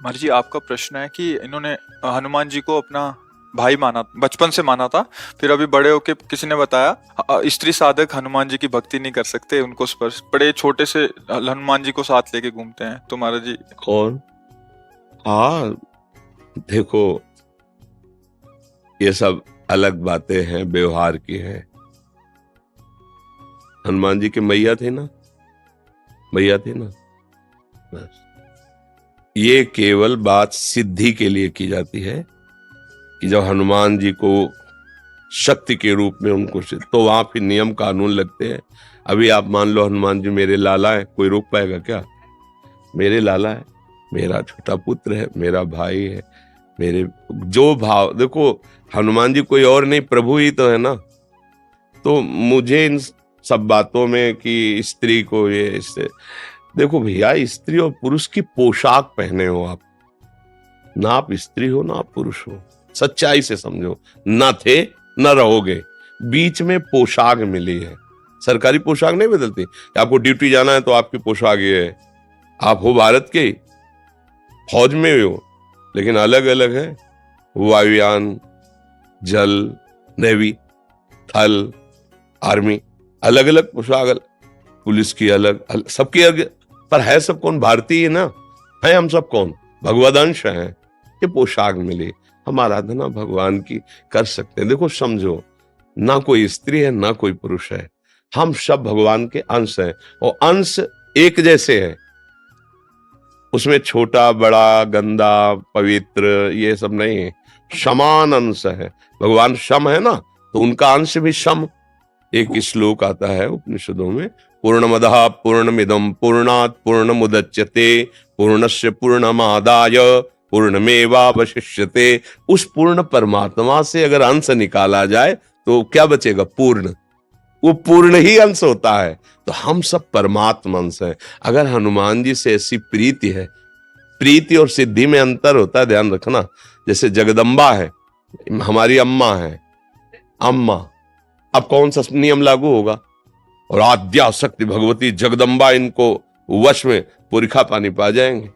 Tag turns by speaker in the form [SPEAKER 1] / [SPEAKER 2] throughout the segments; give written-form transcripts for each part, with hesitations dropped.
[SPEAKER 1] महाराज जी, आपका प्रश्न है कि इन्होंने हनुमान जी को अपना भाई माना, बचपन से माना था। फिर अभी बड़े होके किसी ने बताया स्त्री साधक हनुमान जी की भक्ति नहीं कर सकते, उनको स्पर्श, बड़े छोटे से हनुमान जी को साथ लेके घूमते हैं। तो महाराज जी
[SPEAKER 2] कौन? हाँ, देखो, ये सब अलग बातें हैं, व्यवहार की हैं। हनुमान जी के मैया थे ना, मैया थे ना, बस। ये केवल बात सिद्धि के लिए की जाती है कि जब हनुमान जी को शक्ति के रूप में उनको तो वहां फिर नियम कानून लगते हैं। अभी आप मान लो हनुमान जी मेरे लाला है, कोई रोक पाएगा क्या? मेरे लाला है, मेरा छोटा पुत्र है, मेरा भाई है, मेरे जो भाव, देखो हनुमान जी कोई और नहीं, प्रभु ही तो है ना। तो मुझे इन सब बातों में कि स्त्री को ये इससे, देखो भैया, स्त्री और पुरुष की पोशाक पहने हो आप, ना आप स्त्री हो ना आप पुरुष हो, सच्चाई से समझो। ना थे ना रहोगे, बीच में पोशाक मिली है। सरकारी पोशाक नहीं बदलती, आपको ड्यूटी जाना है तो आपकी पोशाक ये है। आप हो भारत के, फौज में हो, लेकिन अलग अलग है। वायुयान, जल, नेवी, थल, आर्मी, अलग अलग पोशाक, पुलिस की अलग, सबकी अलग, पर है सब कौन? भारतीय है ना, है हम सब कौन? भगवदंश हैं। ये पोशाक मिली, हम आराधना भगवान की कर सकते हैं। देखो समझो, ना कोई स्त्री है ना कोई पुरुष है, हम सब भगवान के अंश हैं, और अंश एक जैसे हैं। उसमें छोटा बड़ा गंदा पवित्र ये सब नहीं है, समान अंश है। भगवान शम है ना, तो उनका अंश भी शम। एक श्लोक आता है उपनिषदों में, पूर्णमदः पूर्णमिदं पूर्णात् पूर्णमुदच्यते पूर्णस्य पूर्णमादाय पूर्णमेवावशिष्यते। उस पूर्ण परमात्मा से अगर अंश निकाला जाए तो क्या बचेगा? पूर्ण। वो पूर्ण ही अंश होता है। तो हम सब परमात्मा अंश हैं। अगर हनुमान जी से ऐसी प्रीति है, प्रीति और सिद्धि में अंतर होता है, ध्यान रखना। जैसे जगदम्बा है, हमारी अम्मा है, अम्मा, अब कौन सा नियम लागू होगा? और आद्या शक्ति भगवती जगदम्बा, इनको वश में पुरखा पानी पा जाएंगे।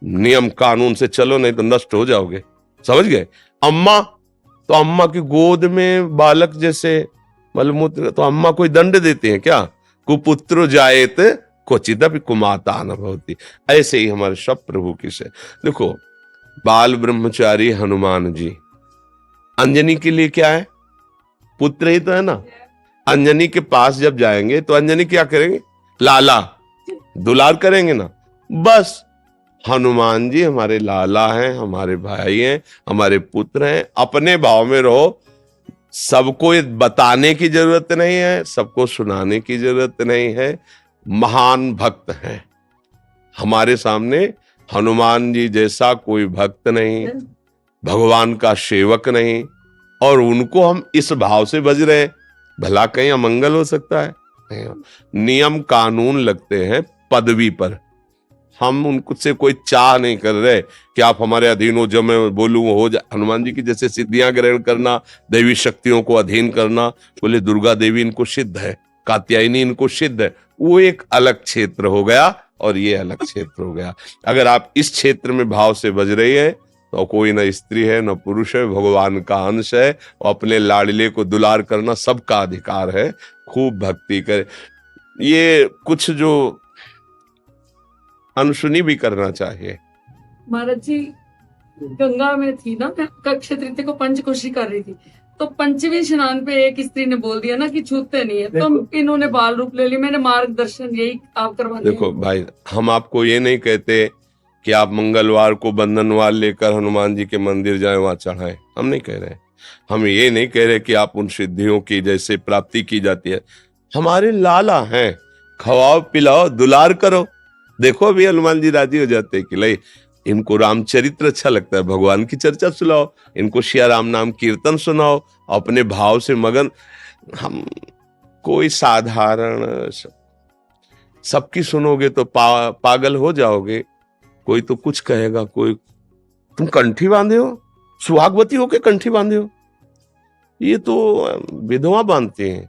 [SPEAKER 2] नियम कानून से चलो, नहीं तो नष्ट हो जाओगे। समझ गए? अम्मा, तो अम्मा की गोद में बालक जैसे मलमूत्र, तो अम्मा कोई दंड देते हैं क्या? कुपुत्र जायत क्वचिदपि कुमाता न भवति। ऐसे ही हमारे सब प्रभु की से। देखो, बाल ब्रह्मचारी हनुमान जी, अंजनी के लिए क्या है? पुत्र ही तो है ना। अंजनी के पास जब जाएंगे तो अंजनी क्या करेंगे? लाला, दुलार करेंगे ना। बस हनुमान जी हमारे लाला हैं, हमारे भाई हैं, हमारे पुत्र हैं। अपने भाव में रहो। सबको बताने की जरूरत नहीं है, सबको सुनाने की जरूरत नहीं है। महान भक्त हैं हमारे सामने। हनुमान जी जैसा कोई भक्त नहीं, भगवान का सेवक नहीं, और उनको हम इस भाव से भज रहे हैं, भला कहीं अमंगल हो सकता है? नियम कानून लगते हैं पदवी पर। हम उनसे कोई चाह नहीं कर रहे कि आप हमारे अधीन हो, जो मैं बोलूं वो हो जाए। हनुमान जी की जैसे सिद्धियां ग्रहण करना, दैवी शक्तियों को अधीन करना, बोले दुर्गा देवी इनको सिद्ध है, कात्यायनी इनको सिद्ध है, वो एक अलग क्षेत्र हो गया और ये अलग क्षेत्र हो गया। अगर आप इस क्षेत्र में भाव से बज रही है तो कोई न स्त्री है न पुरुष है, भगवान का अंश है, और अपने लाडले को दुलार करना सबका अधिकार है। खूब भक्ति करे। ये कुछ जो अनसुनी भी करना चाहिए।
[SPEAKER 3] महाराज जी, गंगा में थी ना, मैं अक्षय तृतीया को पंचकोशी कर रही थी, तो पंचमी स्नान पे एक स्त्री ने बोल दिया ना कि छूते नहीं है, तो इन्होंने बाल रूप ले लिया। मैंने मार्गदर्शन यही आप करवा दिया।
[SPEAKER 2] देखो भाई, हम आपको ये नहीं कहते कि आप मंगलवार को बंधनवार लेकर हनुमान जी के मंदिर जाएं, वहां चढ़ाएं, हम नहीं कह रहे। हम ये नहीं कह रहे कि आप उन सिद्धियों की जैसे प्राप्ति की जाती है। हमारे लाला हैं, खवाओ पिलाओ दुलार करो। देखो अभी हनुमान जी राजी हो जाते हैं कि ले, इनको रामचरित्र अच्छा लगता है, भगवान की चर्चा सुनाओ, इनको सिया राम नाम कीर्तन सुनाओ, अपने भाव से मगन। हम कोई साधारण सबकी सुनोगे तो पागल हो जाओगे। कोई तो कुछ कहेगा, कोई तुम कंठी बांधे हो, सुहागवती होके कंठी बांधे हो। ये तो विधवा बांधते हैं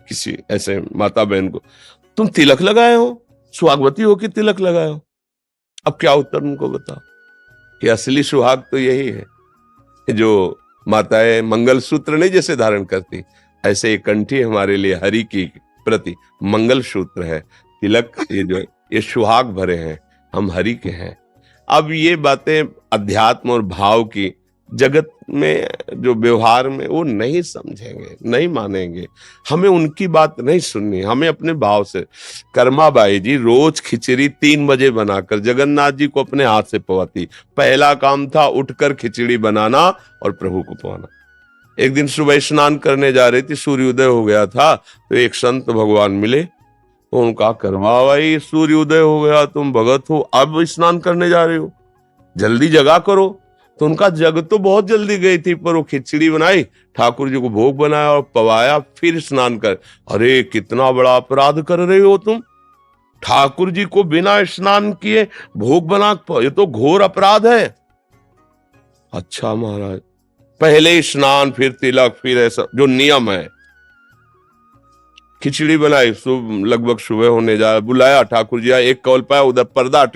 [SPEAKER 2] किसी ऐसे माता बहन को। तुम तिलक लगाए हो, सुहागवती हो कि तिलक लगाए हो? अब क्या उत्तर उनको बताओ? कि असली सुहाग तो यही है जो माताएं मंगलसूत्र नहीं जैसे धारण करती, ऐसे एक कंठी हमारे लिए हरि की प्रति मंगल सूत्र है, तिलक, ये जो ये सुहाग भरे हैं, हम हरि के हैं। अब ये बातें अध्यात्म और भाव की जगत में जो व्यवहार में वो नहीं समझेंगे, नहीं मानेंगे, हमें उनकी बात नहीं सुननी, हमें अपने भाव से। कर्माबाई जी रोज खिचड़ी 3 बजे बनाकर जगन्नाथ जी को अपने हाथ से पवाती। पहला काम था उठकर खिचड़ी बनाना और प्रभु को पवाना। एक दिन सुबह स्नान करने जा रही थी, सूर्योदय हो गया था, तो एक संत भगवान मिले, उनका कर्माबाई सूर्योदय हो गया, तुम भगत हो, अब स्नान करने जा रहे हो, जल्दी जगा करो। तो उनका जग तो बहुत जल्दी गई थी, पर वो खिचड़ी बनाई, ठाकुर जी को भोग बनाया और पवाया, फिर स्नान कर। अरे कितना बड़ा अपराध कर रहे हो तुम, ठाकुर जी को बिना स्नान किए भोग बना, ये तो घोर अपराध है। अच्छा महाराज, पहले स्नान फिर तिलक फिर ऐसा जो नियम है। खिचड़ी बनाई, लगभग सुबह होने जा, बुलाया ठाकुर जी, एक कौल पाया, उधर पर्दा हटने